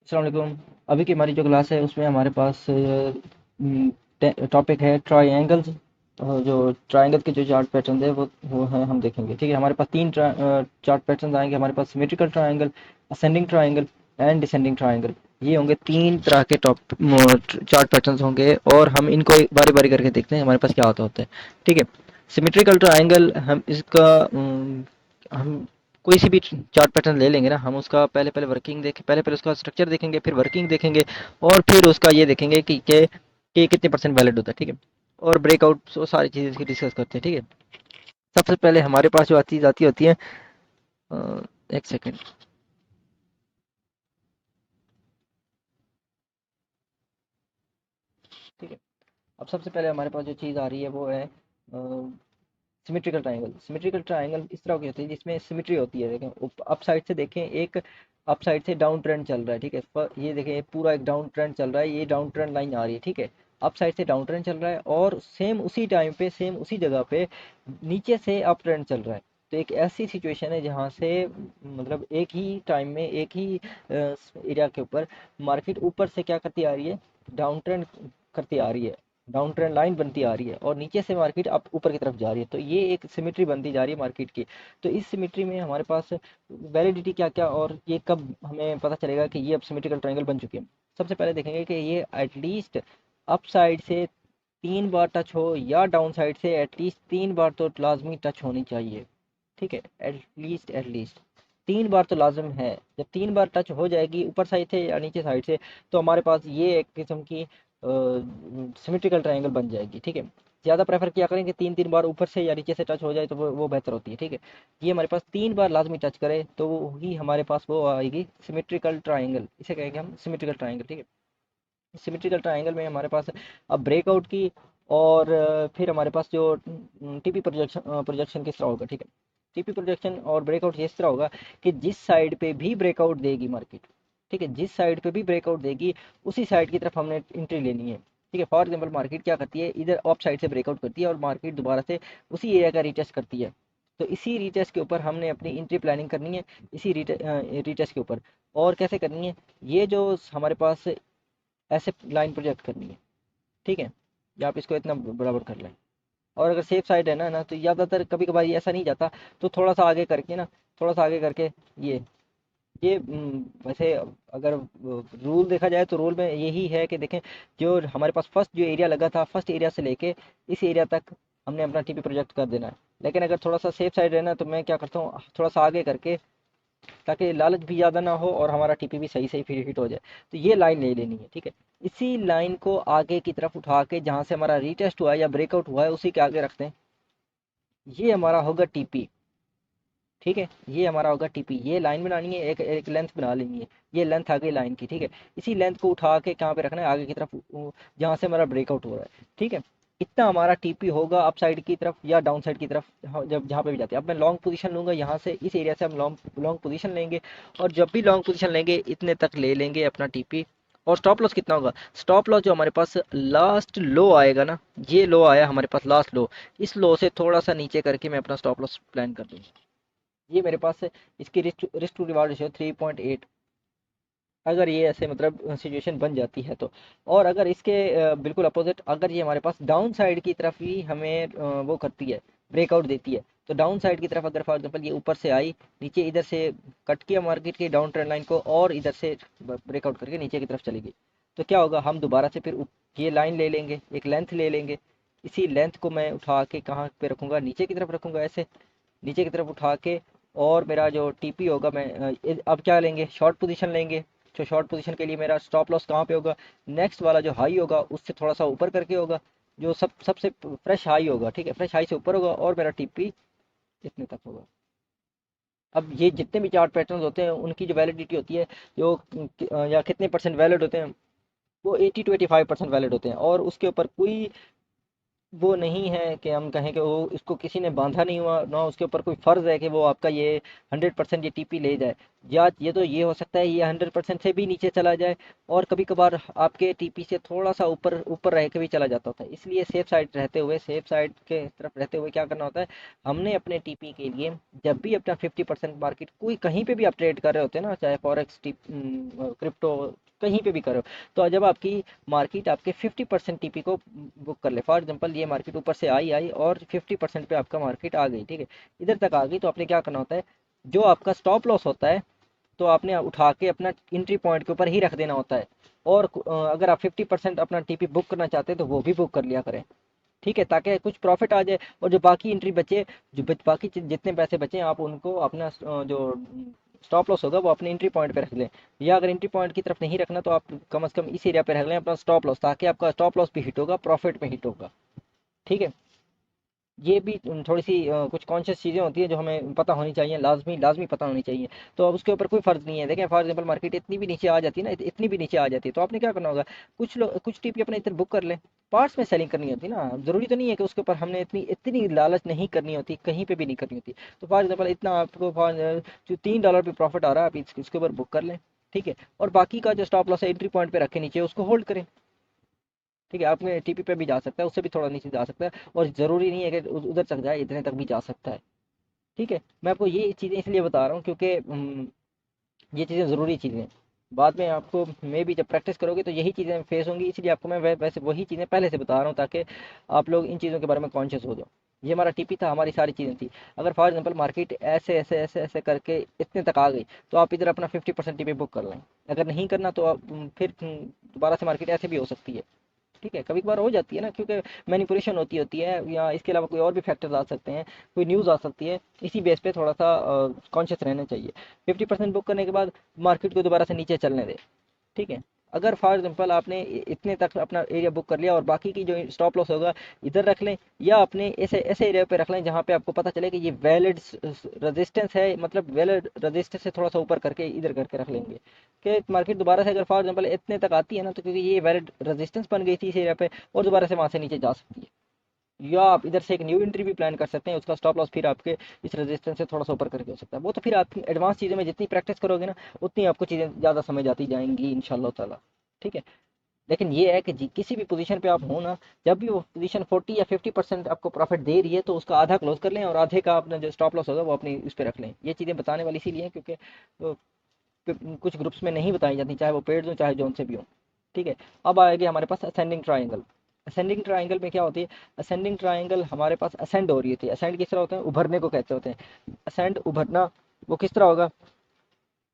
अस्सलाम वालेकुम। अभी की हमारी जो क्लास है उसमें हमारे पास टॉपिक है ट्राइंगल्स। जो ट्राइंगल के जो चार्ट पैटर्न है वो है हम देखेंगे। ठीक है, हमारे पास तीन चार्ट पैटर्न आएंगे। हमारे पास symmetrical triangle, ascending triangle and descending triangle. ये होंगे तीन तरह के टॉप चार्ट पैटर्न्स होंगे और हम इनको बारी बारी करके देखते हैं हमारे पास क्या होता है। ठीक है, सिमेट्रिकल ट्राइंगल हम इसका हम कोई सी भी चार्ट पैटर्न ले लेंगे ना, हम उसका पहले पहले वर्किंग देखें, पहले पहले उसका स्ट्रक्चर देखेंगे, फिर वर्किंग देखेंगे और फिर उसका ये देखेंगे कि कितने परसेंट वैलिड होता है। ठीक है, और ब्रेकआउट वो सारी चीज़ें इसकी डिस्कस करते हैं। ठीक है, सबसे पहले हमारे पास जो चीज़ आती होती है, एक सेकेंड। ठीक है, अब सबसे पहले हमारे पास जो चीज़ आ रही है वो है सिमेट्रिकल ट्रायंगल। सिमेट्रिकल ट्रायंगल इस तरह की होती है जिसमें सिमेट्री होती है। देखें, अप साइड से देखें, एक अप साइड से डाउन ट्रेंड चल रहा है। ठीक है, ये देखें, ये पूरा एक डाउन ट्रेंड चल रहा है, ये डाउन ट्रेंड लाइन आ रही है। ठीक है, अप साइड से डाउन ट्रेंड चल रहा है और सेम उसी टाइम पे, सेम उसी जगह पे नीचे से अप ट्रेंड चल रहा है। तो एक ऐसी सिचुएशन है जहाँ से मतलब एक ही टाइम में एक ही एरिया के ऊपर मार्केट ऊपर से क्या करती आ रही है, डाउन ट्रेंड करती आ रही है, डाउन ट्रेंड लाइन बनती आ रही है और नीचे से मार्केट अप ऊपर की तरफ जा रही है। तो ये एक सिमेट्री बनती जा रही है मार्केट की। तो इस सिमेट्री में हमारे पास वैलिडिटी क्या क्या और ये कब हमें पता चलेगा कि ये अब सिमेट्रिकल ट्रायंगल बन चुकी है। सबसे पहले देखेंगे कि ये एटलीस्ट अप साइड से 3 बार टच हो या डाउन साइड से एटलीस्ट 3 बार तो लाजमी टच होनी चाहिए। ठीक है, एटलीस्ट 3 बार तो लाजम है। जब 3 बार टच हो जाएगी ऊपर साइड से या नीचे साइड से, तो हमारे पास ये एक किस्म की सिमेट्रिकल ट्रायंगल बन जाएगी। ठीक है, ज़्यादा प्रेफर किया करें कि 3 3 बार ऊपर से या नीचे से टच हो जाए तो वो बेहतर होती है। ठीक है, ये हमारे पास 3 बार लाजमी टच करे तो वो ही हमारे पास वो आएगी सिमेट्रिकल ट्रायंगल। इसे कहेंगे हम सिमेट्रिकल ट्रायंगल। ठीक है, सिमेट्रिकल ट्रायंगल में हमारे पास अब ब्रेकआउट की और फिर हमारे पास जो टीपी प्रोजेक्शन किस तरह होगा। ठीक है, टीपी प्रोजेक्शन और ब्रेकआउट इस तरह होगा कि जिस साइड पे भी ब्रेकआउट देगी मार्केट, ठीक है, जिस साइड पे भी ब्रेकआउट देगी उसी साइड की तरफ हमने एंट्री लेनी है। ठीक है, फॉर एग्जांपल मार्केट क्या करती है, इधर अप साइड से ब्रेकआउट करती है और मार्केट दोबारा से उसी एरिया का रीटेस्ट करती है। तो इसी रीटेस्ट के ऊपर हमने अपनी एंट्री प्लानिंग करनी है, इसी रीटेस्ट के ऊपर। और कैसे करनी है, ये जो हमारे पास ऐसे लाइन प्रोजेक्ट करनी है। ठीक है, या आप इसको इतना बराबर कर लें। और अगर सेफ साइड है ना तो ज़्यादातर कभी कभार ये ऐसा नहीं जाता, तो थोड़ा सा आगे करके ना, थोड़ा सा आगे करके ये वैसे अगर रूल देखा जाए तो रूल में यही है कि देखें, जो हमारे पास फर्स्ट जो एरिया लगा था, फर्स्ट एरिया से लेके इस एरिया तक हमने अपना टीपी प्रोजेक्ट कर देना है। लेकिन अगर थोड़ा सा सेफ साइड रहना तो मैं क्या करता हूँ, थोड़ा सा आगे करके, ताकि लालच भी ज़्यादा ना हो और हमारा टीपी भी सही सही फिर हिट हो जाए। तो ये लाइन ले लेनी है। ठीक है, इसी लाइन को आगे की तरफ उठा के जहाँ से हमारा रीटेस्ट हुआ है या ब्रेकआउट हुआ है उसी के आगे रखते हैं। ये हमारा होगा टीपी। ठीक है, ये हमारा होगा टीपी। ये लाइन बनानी है, एक एक लेंथ बना लेनी है। ये लेंथ आ गई लाइन की। ठीक है, इसी लेंथ को उठा के कहाँ पे रखना है, आगे की तरफ, जहाँ से हमारा ब्रेकआउट हो रहा है। ठीक है, इतना हमारा टीपी होगा अप साइड की तरफ या डाउन साइड की तरफ, जब जहाँ पे भी जाते हैं। अब मैं लॉन्ग पोजीशन लूंगा, यहाँ से इस एरिया से हम लॉन्ग लॉन्ग पोजीशन लेंगे और जब भी लॉन्ग पोजीशन लेंगे इतने तक ले लेंगे अपना टीपी। और स्टॉप लॉस कितना होगा, स्टॉप लॉस जो हमारे पास लास्ट लो आएगा ना, ये लो आया हमारे पास लास्ट लो, इस लो से थोड़ा सा नीचे करके मैं अपना स्टॉप लॉस प्लान कर दूंगा। ये मेरे पास है, इसकी रिस्क टू रिवार्ड रेशियो 3.8। अगर ये ऐसे मतलब सिचुएशन बन जाती है तो। और अगर इसके बिल्कुल अपोजिट, अगर ये हमारे पास डाउन साइड की तरफ ही हमें वो करती है, ब्रेकआउट देती है, तो डाउन साइड की तरफ अगर फॉर एग्जांपल ये ऊपर से आई, नीचे इधर से कट किया मार्केट के डाउन ट्रेंड लाइन को और इधर से ब्रेकआउट करके नीचे की तरफ चली गई, तो क्या होगा, हम दोबारा से फिर ये लाइन ले लेंगे, एक लेंथ ले लेंगे। इसी लेंथ को मैं उठा के कहाँ पे रखूंगा, नीचे की तरफ रखूंगा, ऐसे नीचे की तरफ उठा के। और मेरा जो टीपी होगा, मैं अब क्या लेंगे, शॉर्ट पोजीशन लेंगे। तो शॉर्ट पोजीशन के लिए मेरा स्टॉप लॉस कहाँ पे होगा, नेक्स्ट वाला जो हाई होगा उससे थोड़ा सा ऊपर करके होगा, जो सबसे फ्रेश हाई होगा। ठीक है, फ्रेश हाई से ऊपर होगा और मेरा टीपी इतने तक होगा। अब ये जितने भी चार्ट पैटर्न होते हैं उनकी जो वैलिडिटी होती है, जो या कितने परसेंट वैलिड होते हैं, वो 80 to 85% वैलिड होते हैं और उसके ऊपर कोई वो नहीं है कि हम कहें कि वो इसको किसी ने बांधा नहीं हुआ ना, उसके ऊपर कोई फ़र्ज़ है कि वो आपका ये 100% ये टीपी ले जाए। या ये तो ये हो सकता है ये 100% से भी नीचे चला जाए, और कभी कभार आपके टीपी से थोड़ा सा ऊपर ऊपर रह के भी चला जाता होता है। इसलिए सेफ साइड रहते हुए, सेफ साइड के तरफ रहते हुए क्या करना होता है, हमने अपने टीपी के लिए जब भी अपना 50% मार्केट कोई कहीं पे भी आप ट्रेड कर रहे होते हैं ना, चाहे फॉरेक्स, क्रिप्टो, कहीं पे भी कर रहे हो, तो जब आपकी मार्केट आपके 50% टीपी को बुक कर ले, फॉर एग्जांपल ये मार्केट ऊपर से आई आई और 50% पे आपका मार्केट आ गई, ठीक है, इधर तक आ गई, तो आपने क्या करना होता है, जो आपका स्टॉप लॉस होता है तो आपने उठा के अपना एंट्री पॉइंट के ऊपर ही रख देना होता है। और अगर आप 50% अपना टीपी बुक करना चाहते हैं तो वो भी बुक कर लिया करें, ठीक है, ताकि कुछ प्रॉफिट आ जाए। और जो बाकी एंट्री बचे, बाकी जितने पैसे बचे आप उनको अपना जो स्टॉप लॉस होगा वो अपने एंट्री पॉइंट पे रख लें। या अगर एंट्री पॉइंट की तरफ नहीं रखना तो आप कम से कम इस एरिया पे रख लें अपना स्टॉप लॉस, ताकि आपका स्टॉप लॉस भी हिट होगा, प्रॉफिट में हिट होगा, ठीक है। ये भी थोड़ी सी कुछ कॉन्शियस चीज़ें होती हैं जो हमें पता होनी चाहिए, लाजमी लाजमी पता होनी चाहिए। तो अब उसके ऊपर कोई फ़र्ज़ नहीं है। देखें फॉर एग्जांपल मार्केट इतनी भी नीचे आ जाती है ना, इतनी भी नीचे आ जाती है, तो आपने क्या करना होगा, कुछ लोग कुछ टीपी अपने इधर बुक कर लें। पार्ट्स में सेलिंग करनी होती है ना, ज़रूरी तो नहीं है कि उसके ऊपर हमने इतनी इतनी लालच नहीं करनी होती, कहीं पे भी नहीं करनी होती। तो फॉर एग्जांपल इतना आपको जो $3 पे प्रॉफिट आ रहा है, आप इसके ऊपर बुक कर लें, ठीक है। और बाकी का जो स्टॉप लॉस है एंट्री पॉइंट पे रखे नीचे, उसको होल्ड करें, ठीक है। आपने टीपी पे भी जा सकता है, उससे भी थोड़ा नीचे जा सकता है, और ज़रूरी नहीं है कि उधर तक जाए, इतने तक भी जा सकता है, ठीक है। मैं आपको ये चीज़ें इसलिए बता रहा हूँ क्योंकि ये चीज़ें ज़रूरी चीज़ें हैं। बाद में आपको मे भी जब प्रैक्टिस करोगे तो यही चीज़ें फेस होंगी, इसलिए आपको मैं वैसे वही चीज़ें पहले से बता रहा हूँ, ताकि आप लोग इन चीज़ों के बारे में कॉन्शियस हो जाओ। ये हमारा टीपी था, हमारी सारी चीज़ें थी। अगर फॉर एग्जांपल मार्केट ऐसे ऐसे ऐसे ऐसे करके इतने तक आ गई, तो आप इधर अपना 50% टीपी बुक कर लें। अगर नहीं करना तो आप फिर दोबारा से मार्केट ऐसे भी हो सकती है, ठीक है, कभी कभार हो जाती है ना, क्योंकि मैनिपुलेशन होती है, या इसके अलावा कोई और भी फैक्टर्स आ सकते हैं, कोई न्यूज़ आ सकती है, इसी बेस पे थोड़ा सा कॉन्शियस रहना चाहिए। 50% बुक करने के बाद मार्केट को दोबारा से नीचे चलने दें, ठीक है। अगर फॉर एग्जांपल आपने इतने तक अपना एरिया बुक कर लिया और बाकी की जो स्टॉप लॉस होगा इधर रख लें, या अपने ऐसे ऐसे एरिया पे रख लें जहाँ पे आपको पता चले कि ये वैलिड रेजिस्टेंस है, मतलब वैलिड रेजिस्टेंस से थोड़ा सा ऊपर करके इधर करके रख लेंगे कि मार्केट दोबारा से अगर फॉर एग्जांपल इतने तक आती है ना, तो क्योंकि ये वैलिड रेजिस्टेंस बन गई थी इस एरिया पे, और दोबारा से वहाँ से नीचे जा सकती है। या आप इधर से एक न्यू एंट्री भी प्लान कर सकते हैं, उसका स्टॉप लॉस फिर आपके इस रेजिस्टेंस से थोड़ा सा ऊपर करके हो सकता है। वो तो फिर आप एडवांस चीज़ों में जितनी प्रैक्टिस करोगे ना, उतनी आपको चीज़ें ज़्यादा समझ आती जाएंगी इंशाल्लाह ताला, ठीक है। लेकिन ये है कि किसी भी पोजीशन पे आप हो ना, जब भी वो पोजीशन 40 या 50% आपको प्रॉफिट दे रही है, तो उसका आधा क्लोज कर लें और आधे का अपना जो स्टॉप लॉस होगा वो अपनी उस पर रख लें। ये चीज़ें बताने वाली इसीलिए हैं क्योंकि कुछ ग्रुप्स में नहीं बताई जाती, चाहे वो पेड हो चाहे जोन से भी हो, ठीक है। अब आएगी हमारे पास असेंडिंग ट्राइंगल। असेंडिंग ट्राइंगल में क्या होती है, असेंडिंग ट्राइंगल हमारे पास असेंड हो रही थी। असेंड किस तरह होते हैं, उभरने को कहते होते हैं। असेंड उभरना वो किस तरह होगा,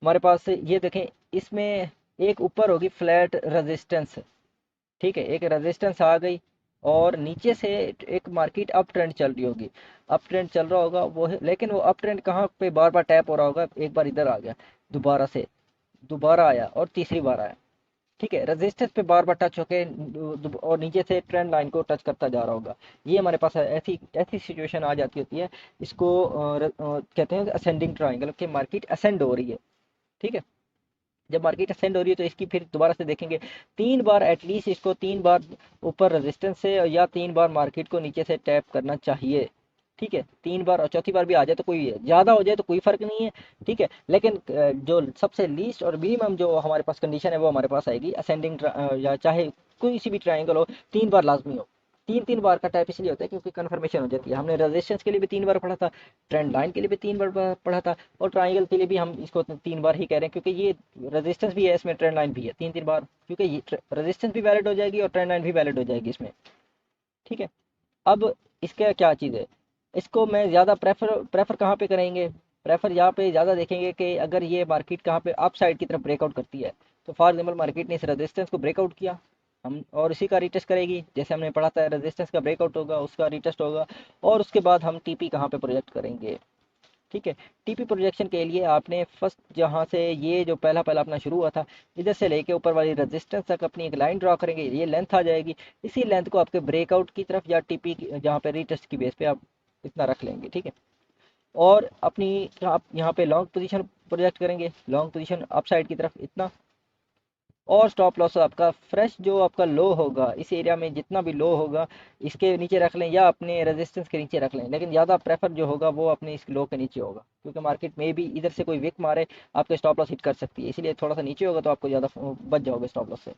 हमारे पास ये देखें, इसमें एक ऊपर होगी फ्लैट रेजिस्टेंस, ठीक है, एक रेजिस्टेंस आ गई, और नीचे से एक मार्केट अप ट्रेंड चल रही होगी, अप ट्रेंड चल रहा होगा वो लेकिन वो अप ट्रेंड कहाँ पे बार बार टैप हो रहा होगा, एक बार इधर आ गया, दोबारा से दोबारा आया, और तीसरी बार आया, ठीक है, रेजिस्टेंस पे बार बार टच होके और नीचे से ट्रेंड लाइन को टच करता जा रहा होगा। ये हमारे पास ऐसी ऐसी सिचुएशन आ जाती होती है, इसको कहते हैं असेंडिंग ट्राइंगल के, मार्केट असेंड हो रही है, ठीक है। जब मार्केट असेंड हो रही है तो इसकी फिर दोबारा से देखेंगे, 3 बार एटलीस्ट इसको 3 बार ऊपर रेजिस्टेंस से, या 3 बार मार्केट को नीचे से टैप करना चाहिए, ठीक है। 3 बार, और चौथी बार भी आ जाए तो कोई ज़्यादा हो जाए तो कोई फर्क नहीं है, ठीक है। लेकिन जो सबसे लीस्ट और मिनिमम जो हमारे पास कंडीशन है वो हमारे पास आएगी असेंडिंग, या चाहे कोई सी भी ट्राइंगल हो, 3 बार लाजमी हो। 3 3 बार का टाइप इसलिए होता है क्योंकि कन्फर्मेशन हो जाती है। हमने रेजिस्टेंस के लिए भी 3 बार पढ़ा था, ट्रेंड लाइन के लिए भी 3 बार पढ़ा था, और ट्राइंगल के लिए भी हम इसको 3 बार ही कह रहे हैं, क्योंकि ये रेजिस्टेंस भी है इसमें, ट्रेंड लाइन भी है, 3 3 बार, क्योंकि ये रेजिस्टेंस भी वैलिड हो जाएगी और ट्रेंड लाइन भी वैलिड हो जाएगी इसमें, ठीक है। अब इसका क्या चीज़ है, इसको मैं ज़्यादा प्रेफर प्रेफर कहाँ पे करेंगे, प्रेफर यहाँ पे ज़्यादा देखेंगे कि अगर ये मार्केट कहाँ पे अप साइड की तरफ ब्रेकआउट करती है, तो फॉर एग्जाम्पल मार्केट ने इस रेजिस्टेंस को ब्रेकआउट किया, हम और इसी का रिटेस्ट करेगी, जैसे हमने पढ़ा था रेजिस्टेंस का ब्रेकआउट होगा उसका रिटेस्ट होगा, और उसके बाद हम टीपी कहाँ पे प्रोजेक्ट करेंगे, ठीक है। टीपी प्रोजेक्शन के लिए आपने फर्स्ट जहाँ से ये जो पहला पहला अपना शुरू हुआ था, इधर से लेके ऊपर वाली रेजिस्टेंस तक अपनी एक लाइन ड्रॉ करेंगे, ये लेंथ आ जाएगी, इसी लेंथ को आपके ब्रेकआउट की तरफ या टीपी जहाँ पे रीटेस्ट की बेस पे आप इतना रख लेंगे, ठीक है। और अपनी आप यहाँ पे लॉन्ग पोजीशन प्रोजेक्ट करेंगे, लॉन्ग पोजीशन अप साइड की तरफ इतना, और स्टॉप लॉस आपका फ्रेश जो आपका लो होगा इस एरिया में, जितना भी लो होगा इसके नीचे रख लें या अपने रेजिस्टेंस के नीचे रख लें, लेकिन ज़्यादा प्रेफर जो होगा वो अपने इस लो के नीचे होगा, क्योंकि मार्केट में भी इधर से कोई विक मारे आपके स्टॉप लॉस हिट कर सकती है, इसलिए थोड़ा सा नीचे होगा तो आपको ज़्यादा बच जाओगे स्टॉप लॉस से।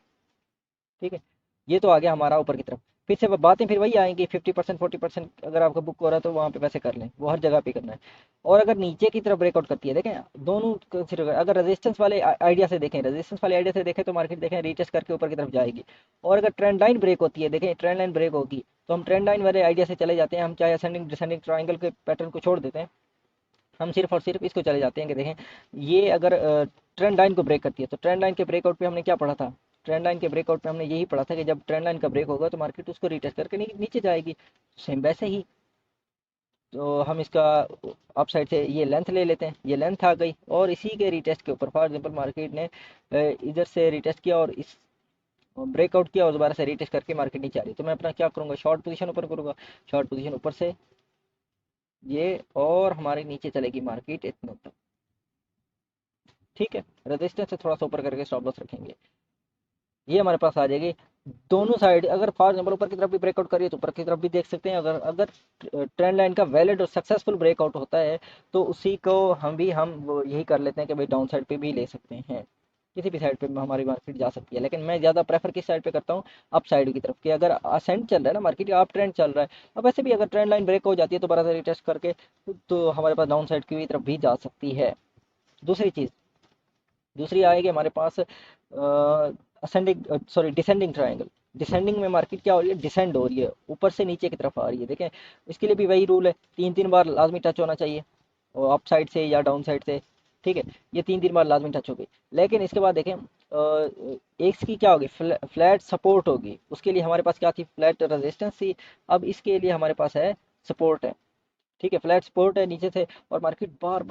ठीक है, ये तो आ गया हमारा ऊपर की तरफ। फिर से बातें फिर वही आएंगी, 50% 40% अगर आपका बुक हो रहा है तो वहाँ पे पैसे कर लें, वो हर जगह पे करना है। और अगर नीचे की तरफ ब्रेकआउट करती है, देखें दोनों कंसिडर, अगर रेजिस्टेंस वाले आइडिया से देखें, रेजिस्टेंस वाले आइडिया से देखें तो मार्केट देखें रीटेस्ट करके ऊपर की तरफ जाएगी। और अगर ट्रेंड लाइन ब्रेक होती है, देखें ट्रेंड लाइन ब्रेक होगी तो हम ट्रेंड लाइन वाले आइडिया से चले जाते हैं, हम चाहे असेंडिंग डिसेंडिंग ट्राइंगल के पैटर्न को छोड़ देते हैं, हम सिर्फ और सिर्फ इसको चले जाते हैं कि देखें ये अगर ट्रेंड लाइन को ब्रेक करती है, तो ट्रेंड लाइन के ब्रेकआउट पे हमने क्या पढ़ा था, ट्रेंड लाइन के ब्रेकआउट पे हमने यही पढ़ा था कि जब ट्रेंड लाइन का ब्रेक होगा तो मार्केट उसको रिटेस्ट करके नीचे जाएगी। सेम वैसे ही तो हम इसका अप साइड से ये लेंथ ले लेते हैं, ये लेंथ आ गई और इसी के रिटेस्ट के ऊपर फॉर एग्जांपल मार्केट ने इधर से रिटेस्ट किया और इस ब्रेकआउट किया और दोबारा से रिटेस्ट करके मार्केट नीचे आ रही है, तो मैं अपना क्या करूँगा, शॉर्ट पोजीशन ऊपर करूँगा, शॉर्ट पोजीशन ऊपर से ये, और हमारे नीचे चलेगी मार्केट इतने तक। ठीक है, रेजिस्टेंस से थोड़ा सा ऊपर करके स्टॉप लॉस रखेंगे, ये हमारे पास आ जाएगी। दोनों साइड अगर फॉर एग्जाम्पल ऊपर की तरफ भी ब्रेकआउट करिए तो ऊपर की तरफ भी देख सकते हैं, अगर अगर ट्रेंड लाइन का वैलिड और सक्सेसफुल ब्रेकआउट होता है तो उसी को हम वो यही कर लेते हैं कि भाई डाउन साइड पे भी ले सकते हैं, किसी भी साइड पे हमारी मार्केट जा सकती है, लेकिन मैं ज़्यादा प्रेफर किस साइड पे करता हूँ, अप साइड की तरफ, कि अगर असेंड चल रहा है ना मार्केट या अप ट्रेंड चल रहा है, अब वैसे भी अगर ट्रेंड लाइन ब्रेक हो जाती है तो बड़ा रिटेस्ट करके तो हमारे पास डाउन साइड की तरफ भी जा सकती है। दूसरी चीज़, दूसरी आएगी हमारे पास ascending sorry descending triangle. Descending में मार्केट क्या हो रही है, डिसेंड हो रही है, ऊपर से नीचे की तरफ आ रही है, देखें इसके लिए भी वही रूल है, तीन तीन बार लाजमी टच होना चाहिए, और अप साइड से या डाउन साइड से। ठीक है, ये तीन तीन बार लाजमी टच हो गई, लेकिन इसके बाद देखें एक की क्या होगी, फ्लैट सपोर्ट होगी, उसके लिए हमारे पास क्या थी, फ्लैट रेजिस्टेंस थी, अब इसके लिए हमारे पास है सपोर्ट है। ठीक है, फ्लैट सपोर्ट है नीचे से, और मार्केट बार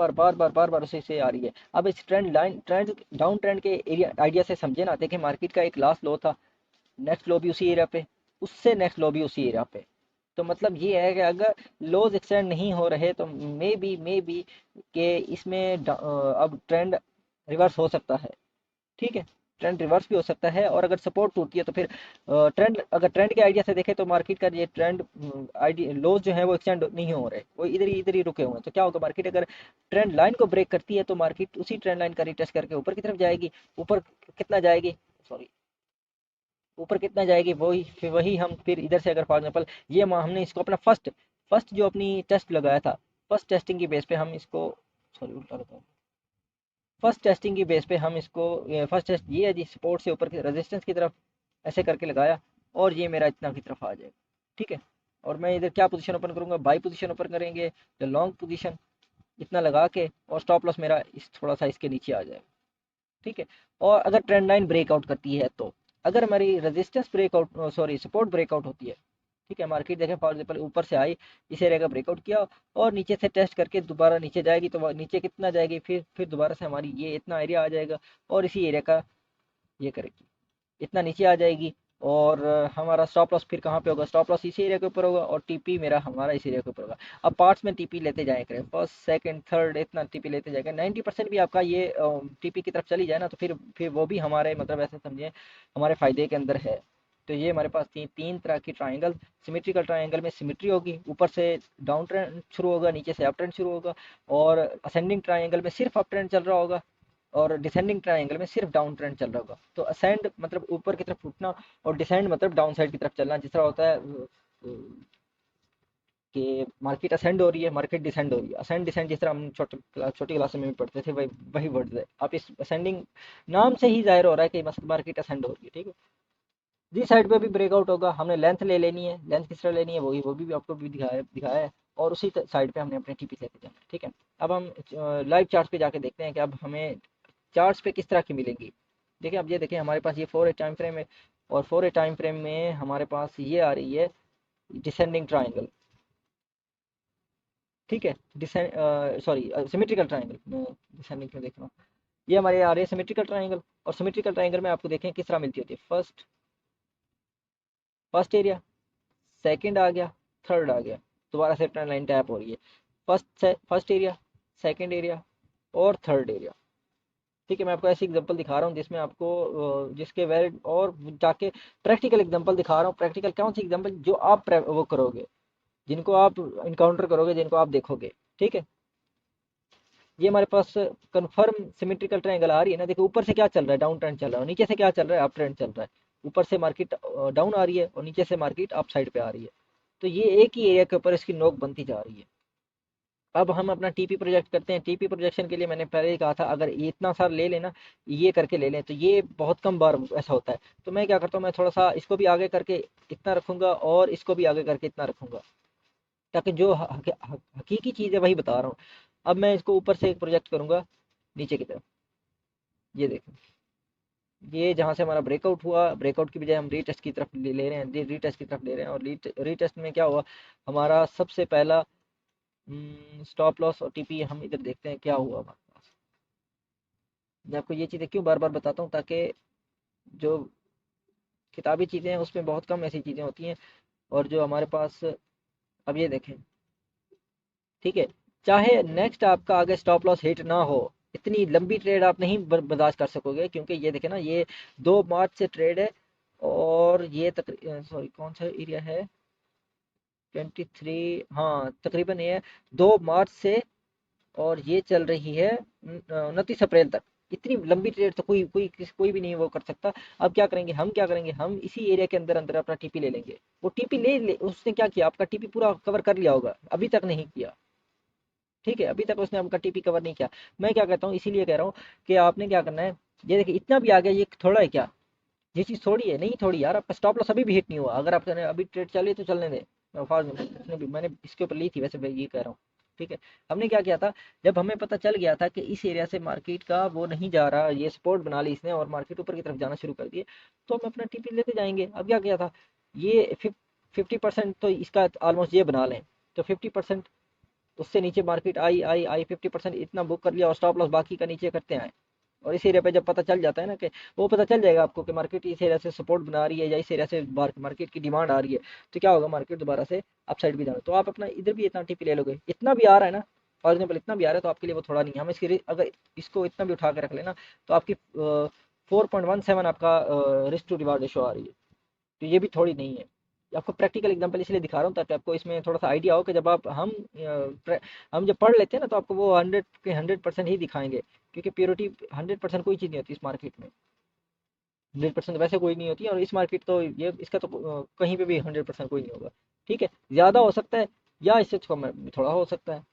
बार उसी से आ रही है। अब इस trend line trend down trend के एरिया आइडिया से समझे ना, देखें मार्केट का एक लास्ट लो था, नेक्स्ट लो भी उसी एरिया पे, उससे नेक्स्ट लो भी उसी एरिया पे, तो मतलब ये है कि अगर लोज एक्सटेंड नहीं हो रहे तो मे बी के इसमें अब ट्रेंड रिवर्स हो सकता है। ठीक है, ट्रेंड रिवर्स भी हो सकता है, और अगर सपोर्ट टूटती है तो फिर ट्रेंड, अगर ट्रेंड के आइडिया से देखें तो मार्केट का ये ट्रेंड आइडिया लोज जो है वो एक्सटेंड नहीं हो रहे, वो इधर ही रुके हुए हैं, तो क्या होगा, मार्केट अगर ट्रेंड लाइन को ब्रेक करती है तो मार्केट उसी ट्रेंड लाइन का रिटेस्ट करके ऊपर की तरफ जाएगी। ऊपर कितना जाएगी, सॉरी, ऊपर कितना जाएगी वही फिर वही हम फिर इधर से अगर फॉर एग्जाम्पल ये हमने इसको अपना फर्स्ट फर्स्ट जो अपनी टेस्ट लगाया था, फर्स्ट टेस्टिंग की बेस पे हम इसको, सॉरी उल्टा बताऊँ, फर्स्ट टेस्टिंग की बेस पे हम इसको, फर्स्ट टेस्ट ये है जी, सपोर्ट से ऊपर की रेजिस्टेंस की तरफ ऐसे करके लगाया, और ये मेरा इतना की तरफ आ जाएगा। ठीक है, और मैं इधर क्या पोजीशन ओपन करूंगा, बाई पोजीशन ओपन करेंगे या लॉन्ग पोजीशन, इतना लगा के, और स्टॉप लॉस मेरा इस थोड़ा सा इसके नीचे आ जाएगा। ठीक है, और अगर ट्रेंड लाइन ब्रेकआउट करती है तो, अगर हमारी resistance breakout sorry support breakout होती है, ठीक है, मार्केट देखें फॉर एग्जाम्पल ऊपर से आई, इस एरिया का ब्रेकआउट किया और नीचे से टेस्ट करके दोबारा नीचे जाएगी, तो नीचे कितना जाएगी, फिर दोबारा से हमारी ये इतना एरिया आ जाएगा, और इसी एरिया का ये करेगी, इतना नीचे आ जाएगी, और हमारा स्टॉप लॉस फिर कहाँ पे होगा, स्टॉप लॉस इसी एरिया के ऊपर होगा, और टीपी मेरा हमारा इसी एरिया के ऊपर होगा। अब पार्ट्स में टीपी लेते जाए करें, फर्स्ट सेकंड थर्ड इतना टीपी लेते जाएगा, 90% भी आपका ये टीपी की तरफ चली जाए ना, तो फिर वो भी हमारे मतलब ऐसे समझिए हमारे फायदे के अंदर है। तो ये हमारे पास तीन तरह की ट्राइंगल, सिमेट्रिकल ट्राइंगल में सिमेट्री होगी, ऊपर से डाउन ट्रेंड शुरू होगा, नीचे से अप ट्रेंड शुरू होगा, और असेंडिंग ट्राइंगल में सिर्फ अप ट्रेंड चल रहा होगा, और डिसेंडिंग ट्रायंगल में सिर्फ डाउन ट्रेंड चल रहा होगा। तो असेंड मतलब ऊपर की तरफ उठना, और डिसेंड मतलब डाउन साइड की तरफ चलना, जिस तरह होता है कि मार्केट असेंड हो रही है, मार्केट डिसेंड हो रही है, असेंड डिसेंड जिस तरह हम छोटी क्लास में भी पढ़ते थे, वही वही वर्ड्स है। आप इस असेंडिंग नाम से ही जाहिर हो रहा है कि मार्केट असेंड हो रही है। ठीक है, जिस साइड पे भी ब्रेकआउट होगा हमने लेंथ ले लेनी है, लेंथ किस तरह लेनी है वो भी आपको भी दिखाया है, और उसी साइड पे हमने अपने टीपी लेते जाना है। ठीक है, अब हम लाइव चार्ट पे जाके देखते हैं कि अब हमें चार्ट्स पे किस तरह की मिलेंगी। देखिए अब ये देखें हमारे पास ये 4 टाइम फ्रेम है, और 4 टाइम फ्रेम में हमारे पास ये आ रही है डिसेंडिंग ट्राइंगल। ठीक है, डिसेंड सॉरी सिमेट्रिकल ट्राइंगल, मैं डिसेंडिंग क्यों देख रहा हूँ, ये हमारे आ रही है सिमेट्रिकल ट्राइंगल, और सिमेट्रिकल ट्राइंगल में आपको देखें किस तरह मिलती होती है, फर्स्ट एरिया, सेकंड आ गया, थर्ड आ गया, दोबारा से ट्रेंड लाइन टैप हो रही है, फर्स्ट एरिया, सेकंड एरिया, और थर्ड एरिया। ठीक है, मैं आपको ऐसी एग्जांपल दिखा रहा हूँ जिसमें आपको जिसके वैलिड और जाके प्रैक्टिकल एग्जांपल दिखा रहा हूँ। प्रैक्टिकल कौन सी एग्जांपल जो आप वो करोगे, जिनको आप इनकाउंटर करोगे, जिनको आप देखोगे। ठीक है, ये हमारे पास कंफर्म सिमेट्रिकल ट्रायंगल आ रही है ना। देखो ऊपर से क्या चल रहा है, डाउन ट्रेंड चल रहा है, और नीचे से क्या चल रहा है, अप ट्रेंड चल रहा है। ऊपर से मार्केट डाउन आ रही है और नीचे से मार्केट अप साइड पे आ रही है। तो ये एक ही एरिया के ऊपर इसकी नोक बनती जा रही है। अब हम अपना टीपी प्रोजेक्ट करते हैं। टीपी प्रोजेक्शन के लिए मैंने पहले ही कहा था, अगर ये इतना सारा ले लेना, ये करके ले लें, तो ये बहुत कम बार ऐसा होता है। तो मैं क्या करता हूँ, मैं थोड़ा सा इसको भी आगे करके इतना रखूंगा और इसको भी आगे करके इतना रखूंगा, ताकि जो हकीकी चीज़ है वही बता रहा हूँ। अब मैं इसको ऊपर से एक प्रोजेक्ट करूंगा नीचे की तरफ। ये देखो, ये जहाँ से हमारा ब्रेकआउट हुआ, ब्रेकआउट की बजाय हम रीटेस्ट की तरफ ले रहे हैं, रीटेस्ट की तरफ ले रहे हैं। और रीटेस्ट में क्या हुआ, हमारा सबसे पहला स्टॉप लॉस और टीपी हम इधर देखते हैं क्या हुआ हमारे पास। मैं आपको ये चीज़ें क्यों बार बार बताता हूँ, ताकि जो किताबी चीज़ें हैं उसमें बहुत कम ऐसी चीज़ें होती हैं, और जो हमारे पास, अब ये देखें। ठीक है, चाहे नेक्स्ट आपका आगे स्टॉप लॉस हिट ना हो, इतनी लंबी ट्रेड आप नहीं बर्दाश्त कर सकोगे, क्योंकि ये देखें ना, ये 2 मार्च से ट्रेड है, और ये सॉरी कौन सा एरिया है, 23, हाँ तकरीबन ये 2 मार्च से, और ये चल रही है 29 अप्रैल तक। इतनी लंबी ट्रेड तो कोई भी नहीं वो कर सकता। अब क्या करेंगे, हम क्या करेंगे, हम इसी एरिया के अंदर अंदर अपना टीपी ले लेंगे। वो टीपी ले उसने क्या किया, आपका टीपी पूरा कवर कर लिया होगा, अभी तक नहीं किया। ठीक है, अभी तक उसने आपका टीपी कवर नहीं किया। मैं क्या कहता हूँ, इसीलिए कह रहा हूँ कि आपने क्या करना है। ये देखिए, इतना भी आ गया, ये थोड़ा है क्या, ये चीज़ थोड़ी है, नहीं थोड़ी यार। आपका स्टॉप लॉस अभी भी हिट नहीं हुआ। अगर आपने अभी ट्रेड चली तो चलने दे, उसने भी, मैंने इसके ऊपर ली थी वैसे, मैं ये कह रहा हूँ। ठीक है, हमने क्या किया था, जब हमें पता चल गया था कि इस एरिया से मार्केट का वो नहीं जा रहा, ये सपोर्ट बना ली इसने और मार्केट ऊपर की तरफ जाना शुरू कर दिए, तो हम अपना टीपी लेते जाएंगे। अब क्या किया था, ये 50% तो इसका ऑलमोस्ट ये बना लें, तो 50% उससे नीचे मार्केट आई आई आई 50% इतना बुक कर लिया, और स्टॉप लॉस बाकी का नीचे करते आए। और इस एरिया पे जब पता चल जाता है ना, कि वो पता चल जाएगा आपको कि मार्केट इस एरिया से सपोर्ट बना रही है, या इस एरिया से मार्केट की डिमांड आ रही है, तो क्या होगा, मार्केट दोबारा से अपसाइड भी जाना। तो आप अपना इधर भी इतना टिप ले लोगे, इतना भी आ रहा है ना, फॉर एग्जाम्पल इतना भी आ रहा है, तो आपके लिए वो थोड़ा नहीं है। हम इसकी अगर इसको इतना भी उठा के रख लेना, तो आपकी 4.17 आपका रिस्क टू रिवार्ड रेशो आ रही है। तो ये भी थोड़ी नहीं है। आपको प्रैक्टिकल एग्जांपल इसलिए दिखा रहा हूँ, ताकि आपको इसमें थोड़ा सा आइडिया हो कि जब आप हम जब पढ़ लेते हैं ना, तो आपको वो 100% ही दिखाएंगे, क्योंकि प्योरिटी 100% कोई चीज़ नहीं होती इस मार्केट में। 100% वैसे कोई नहीं होती है, और इस मार्केट तो ये इसका तो कहीं पे भी 100% कोई नहीं होगा। ठीक है, ज़्यादा हो सकता है या इससे कम थोड़ा हो सकता है।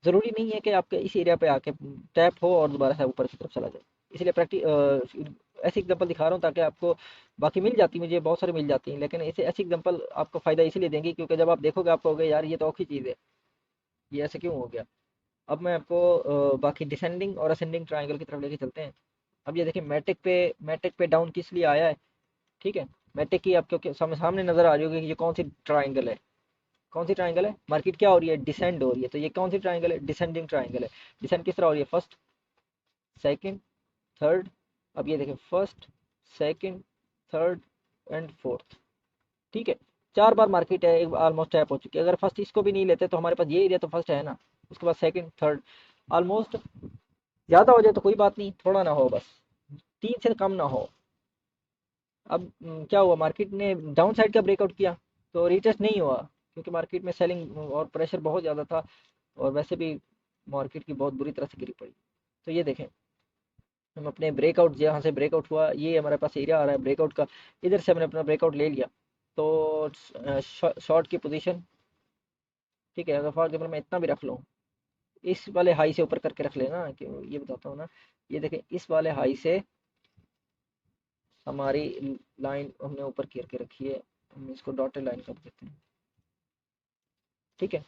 ज़रूरी नहीं है कि आपके इस एरिया पे आके टैप हो और दोबारा से ऊपर की तरफ चला जाए। इसलिए ऐसी एग्जांपल दिखा रहा हूँ, ताकि आपको, बाकी मिल जाती मुझे बहुत सारी मिल जाती हैं, लेकिन ऐसे ऐसी एग्जांपल आपको फ़ायदा इसलिए देंगी, क्योंकि जब आप देखोगे आप कहोगे यार ये तो औखी चीज़ है, ये ऐसे क्यों हो गया। अब मैं आपको बाकी डिसेंडिंग और असेंडिंग ट्राइंगल की तरफ लेके चलते हैं। अब ये देखिए, मैट्रिक पे डाउन किस लिए आया है। ठीक है, मैट्रिक की आपको सामने नजर आ रही होगी कि ये कौन सी ट्राइंगल है। कौन सी ट्राइंगल है, मार्केट क्या हो रही है, डिसेंड हो रही है, तो ये कौन सी ट्राइंगल है, डिसेंडिंग ट्राइंगल है। डिसेंड किस तरह हो रही है, फर्स्ट, सेकंड, थर्ड। अब ये देखिए, first, second, third and fourth. ठीक है, 4 बार मार्केट है एक ऑलमोस्ट टैप हो चुकी है। अगर फर्स्ट इसको भी नहीं लेते, तो हमारे पास ये एरिया तो फर्स्ट है ना, उसके बाद सेकंड, थर्ड, ऑलमोस्ट। ज़्यादा हो जाए तो कोई बात नहीं, थोड़ा ना हो बस, 3 से कम ना हो। अब क्या हुआ, मार्केट ने डाउन साइड का ब्रेकआउट किया, तो रिटेस्ट नहीं हुआ, क्योंकि मार्केट में सेलिंग और प्रेशर बहुत ज़्यादा था, और वैसे भी मार्केट की बहुत बुरी तरह से गिरी पड़ी। तो ये देखें, हम अपने ब्रेकआउट, जहाँ से ब्रेकआउट हुआ, ये हमारे पास एरिया आ रहा है ब्रेकआउट का, इधर से हमने अपना ब्रेकआउट ले लिया। तो शॉर्ट की पोजीशन, ठीक है, अगर फॉर एग्जाम्पल मैं इतना भी रख लूँ, इस वाले हाई से ऊपर करके रख लेना, कि ये बताता हूँ ना। ये देखें, इस वाले हाई से हमारी लाइन हमने ऊपर घेर के रखी है, हम इसको डॉटेड लाइन कर देते हैं। ठीक है,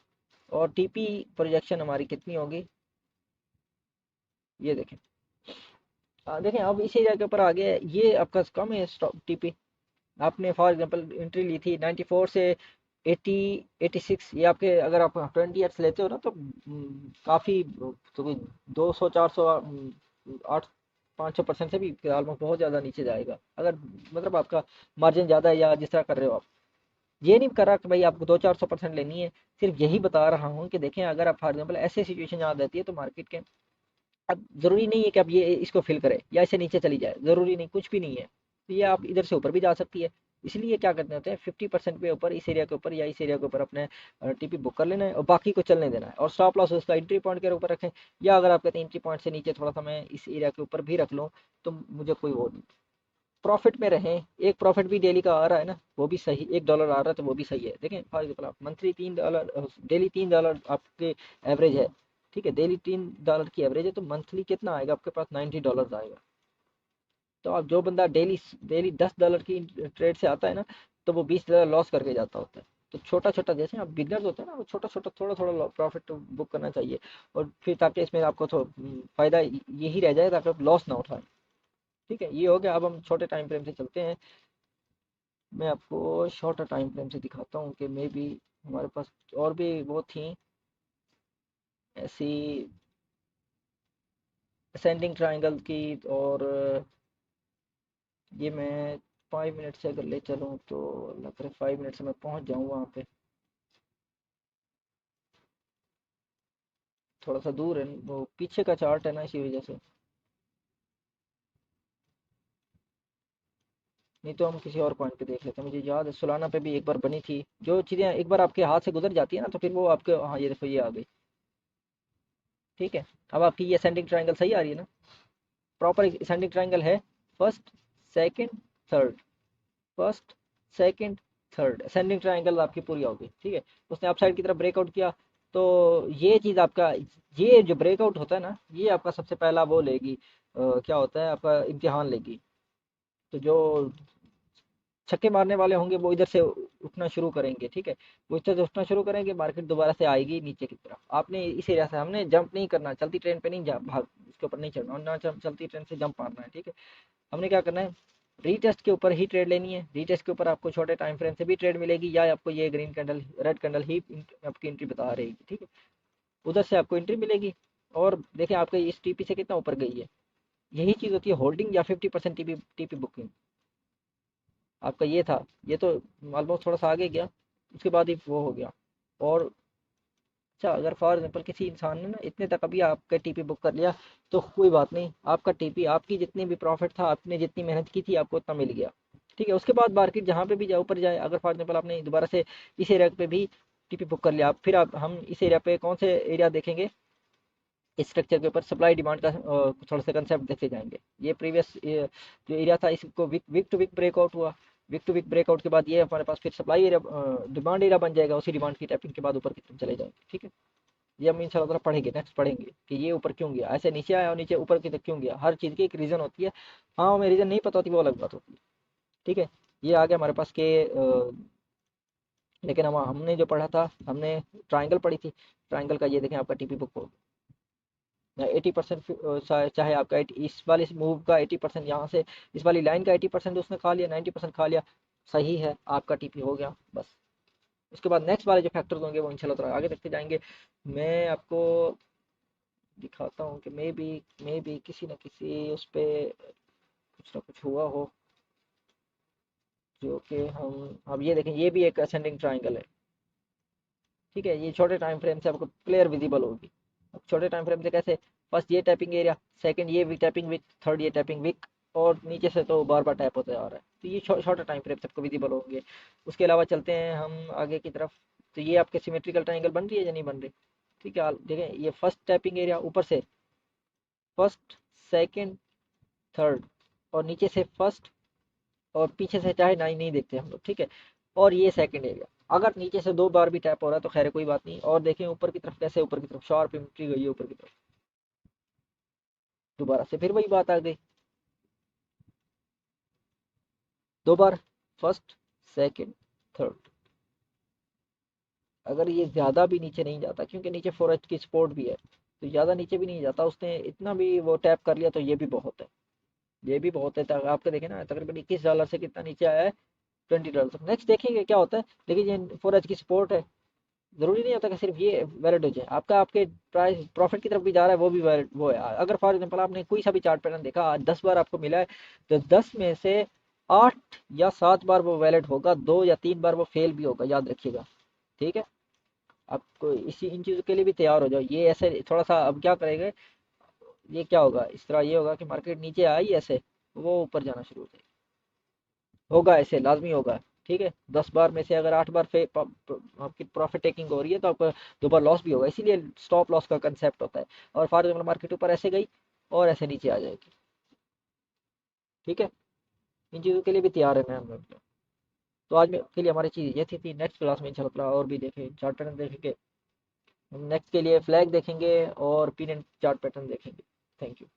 और टीपी प्रोजेक्शन हमारी कितनी होगी, ये देखें। देखें, अब इसी एरिया के ऊपर आ गया है, ये आपका कम है टीपी। आपने फॉर एग्जांपल एंट्री ली थी 94 से 80, 86। ये आपके, अगर आप 20 ईयर्स लेते हो ना, तो काफ़ी, तो कोई 200, 400, 8, 500% से भी ऑलमोस्ट बहुत ज़्यादा नीचे जाएगा, अगर मतलब आपका मार्जिन ज़्यादा है, या जिस तरह कर रहे हो आप। ये नहीं कर रहा कि भाई आपको 200-400% लेनी है, सिर्फ यही बता रहा हूँ कि देखें, अगर आप फॉर एग्जाम्पल ऐसे सिचुएशन याद रहती है, तो मार्केट के अब ज़रूरी नहीं है कि आप ये इसको फिल करें या इसे नीचे चली जाए, ज़रूरी नहीं, कुछ भी नहीं है। तो ये आप इधर से ऊपर भी जा सकती है। इसलिए क्या करते होते हैं, 50% पे ऊपर इस एरिया के ऊपर या इस एरिया के ऊपर अपने टीपी बुक कर लेना है और बाकी को चलने देना है, और स्टॉप लॉस उसका एंट्री पॉइंट के ऊपर रखें। या अगर आप कहते हैं एंट्री पॉइंट से नीचे थोड़ा सा मैं इस एरिया के ऊपर भी रख लूँ, तो मुझे कोई वो नहीं, प्रॉफिट में रहें। एक प्रॉफिट भी डेली का आ रहा है ना, वो भी सही, $1 आ रहा है तो वो भी सही है। देखें फॉर एग्जाम्पल आप मंथली $3, डेली $3 आपके एवरेज है, ठीक है, डेली $3 की एवरेज है, तो मंथली कितना आएगा आपके पास, $90 आएगा। तो आप जो बंदा डेली डेली $10 की ट्रेड से आता है ना, तो वो $20 लॉस करके जाता होता है। तो छोटा छोटा, जैसे आप बिगनर्स होते हैं ना, वो छोटा छोटा थोड़ा थोड़ा प्रॉफिट बुक करना चाहिए, और फिर ताकि इसमें आपको फायदा यही रह जाए ताकि आप लॉस ना उठाएं। ठीक है, ये हो गया। अब हम छोटे टाइम फ्रेम से चलते हैं। मैं आपको शॉर्टर टाइम फ्रेम से दिखाता हूँ कि मे बी हमारे पास और भी वो थी ऐसी असेंडिंग ट्राइंगल की। और ये मैं 5 मिनट से अगर ले चलूँ तो लग रहा है 5 मिनट से मैं पहुँच जाऊँ वहाँ पे। थोड़ा सा दूर है, वो पीछे का चार्ट है ना, इसी वजह से। नहीं तो हम किसी और पॉइंट पे देख लेते हैं। मुझे याद है सुलाना पे भी एक बार बनी थी। जो चीज़ें एक बार आपके हाथ से गुजर जाती है ना, तो फिर वो आपके, हाँ ये देखो ये आ गई। ठीक है, अब आपकी ये असेंडिंग ट्राइंगल सही आ रही है ना, प्रॉपर असेंडिंग ट्राइंगल है। First, second, third, first, second, third, ascending triangle आपकी पूरी होगी। ठीक है, उसने अप साइड की तरफ ब्रेकआउट किया, तो ये चीज़ आपका, ये जो ब्रेकआउट होता है ना, ये आपका सबसे पहला वो लेगी, क्या होता है आपका, इम्तिहान लेगी। तो जो छक्के मारने वाले होंगे वो इधर से उठना शुरू करेंगे। ठीक है, वो इधर से उठना शुरू करेंगे, मार्केट दोबारा से आएगी नीचे की तरफ। आपने इस एरिया से, हमने जंप नहीं करना, चलती ट्रेन पे नहीं भाग, उसके ऊपर नहीं चढ़ना, और ना चलती ट्रेन से जंप मारना है। ठीक है, हमने क्या करना है, रीटेस्ट के ऊपर ही ट्रेड लेनी है। रीटेस्ट के ऊपर आपको छोटे टाइम फ्रेम से भी ट्रेड मिलेगी, या आपको ये ग्रीन कैंडल, रेड कैंडल ही आपकी एंट्री बता रहेगी। ठीक है, उधर से आपको एंट्री मिलेगी। और देखें आपके इस टीपी से कितना ऊपर गई है। यही चीज़ होती है होल्डिंग या 50% टीपी टीपी बुकिंग। आपका ये था, ये तो ऑलमोस्ट थोड़ा सा आगे गया, उसके बाद ही वो हो गया। और अच्छा, अगर फॉर एग्जाम्पल किसी इंसान ने ना इतने तक अभी आपका टीपी बुक कर लिया, तो कोई बात नहीं, आपका टीपी, आपकी जितनी भी प्रॉफिट था, आपने जितनी मेहनत की थी, आपको उतना मिल गया। ठीक है, उसके बाद मार्केट जहाँ पे भी जाए, ऊपर जाए, अगर फॉर एग्जाम्पल आपने दोबारा से इस एरिया पे भी टीपी बुक कर लिया, फिर आप, हम इस एरिया पे कौन से एरिया देखेंगे, इस स्ट्रक्चर के ऊपर सप्लाई डिमांड का थोड़ा सा कंसेप्ट देखते जाएंगे। ये प्रीवियस जो एरिया था, इसको week week to week breakout हुआ। वीक टू वीक ब्रेकआउट के बाद ये हमारे पास फिर सप्लाई एरिया, डिमांड एरिया बन जाएगा। उसी डिमांड की टैपिंग के बाद ऊपर की तरफ चले जाएंगे। ठीक है, ये हम इंशाल्लाह ताला पढ़ेंगे, नेक्स्ट पढ़ेंगे कि ये ऊपर क्यों गया, ऐसे नीचे आया और नीचे ऊपर की तरफ क्यों गया। हर चीज़ की एक रीज़न होती है। हाँ, हमें रीज़न नहीं पता होती, वो अलग बात होती है। ठीक है, ये आ गया हमारे पास के लेकिन हम, हमने जो पढ़ा था, हमने ट्राइंगल पढ़ी थी। ट्राइंगल का ये देखें आपका टीपी बुक 80%, चाहे आपका इस वाले मूव का 80%, यहाँ से इस वाली लाइन का 80% उसने खा लिया, 90% खा लिया, सही है, आपका टीपी हो गया बस। उसके बाद नेक्स्ट वाले जो फैक्टर्स होंगे वो इंशाल्लाह ताला आगे देखते जाएंगे। मैं आपको दिखाता हूँ कि मे बी किसी न किसी उस पे कुछ ना कुछ हुआ हो, जो कि हम, अब ये देखें, ये भी एक असेंडिंग ट्राइंगल है। ठीक है, ये छोटे टाइम फ्रेम से आपको क्लियर विजिबल होगी। अब छोटे टाइम फ्रेम से कैसे, फर्स्ट ये टैपिंग एरिया, सेकंड ये वीक टैपिंग वीक, थर्ड ये टैपिंग वीक, और नीचे से तो बार बार टैप होते आ रहा है। तो ये छोटे टाइम फ्रेम सबको विजिबल होंगे। उसके अलावा चलते हैं हम आगे की तरफ। तो ये आपके सिमेट्रिकल ट्राइंगल बन रही है या नहीं बन रही। ठीक है, देखें ये फर्स्ट टैपिंग एरिया, ऊपर से फर्स्ट, सेकंड, थर्ड, और नीचे से फर्स्ट, और पीछे से चाहे नहीं नहीं देखते हम लोग। ठीक है, और ये सेकंड एरिया, अगर नीचे से 2 बार भी टैप हो रहा है तो खैर कोई बात नहीं। और देखें ऊपर की तरफ कैसे, ऊपर की तरफ शार्प एंट्री गई है ऊपर की तरफ, दोबारा से फिर वही बात आ गई। 2 बार, फर्स्ट, सेकंड, थर्ड। अगर ये ज़्यादा भी नीचे नहीं जाता, क्योंकि नीचे 4H की सपोर्ट भी है, तो ज़्यादा नीचे भी नहीं जाता, उसने इतना भी वो टैप कर लिया, तो ये भी बहुत है। ये भी बहुत है। आपका देखें ना, तकरीबन $21 से कितना नीचे आया है, $20 तक। नेक्स्ट देखेंगे क्या होता है। लेकिन ये 4H की सपोर्ट है, जरूरी नहीं होता कि सिर्फ ये वैलिड हो जाए। आपका आपके प्राइस प्रॉफिट की तरफ भी जा रहा है, वो भी वैलिड वो है। अगर फॉर एग्जांपल आपने कोई सा भी चार्ट पैटर्न देखा, आज 10 बार आपको मिला है, तो 10 में से 8 या 7 बार वो वैलिड होगा, 2 या 3 बार वो फेल भी होगा, याद रखिएगा। ठीक है, आपको इसी इन चीज़ों के लिए भी तैयार हो जाओ। ये ऐसे थोड़ा सा, अब क्या करेंगे, ये क्या होगा, इस तरह ये होगा कि मार्केट नीचे आई ऐसे, वो ऊपर जाना शुरू हो जाएगी, होगा ऐसे, लाजमी होगा। ठीक है, 10 बार में से अगर 8 बार आपकी प्रॉफिट टेकिंग हो रही है तो आपका 2 बार लॉस भी होगा, इसीलिए स्टॉप लॉस का कंसेप्ट होता है। और फॉर एग्जाम्पल मार्केट ऊपर ऐसे गई और ऐसे नीचे आ जाएगी। ठीक है, इन चीज़ों के लिए भी तैयार रहना है हम लोग को। तो आज में के लिए हमारी चीज़ ये थी नेक्स्ट क्लास में इंशाल्लाह और भी देखें चार्ट पैटर्न देखेंगे, हम नेक्स्ट के लिए फ्लैग देखेंगे और पीन एंड चार्ट पैटर्न देखेंगे। Thank you.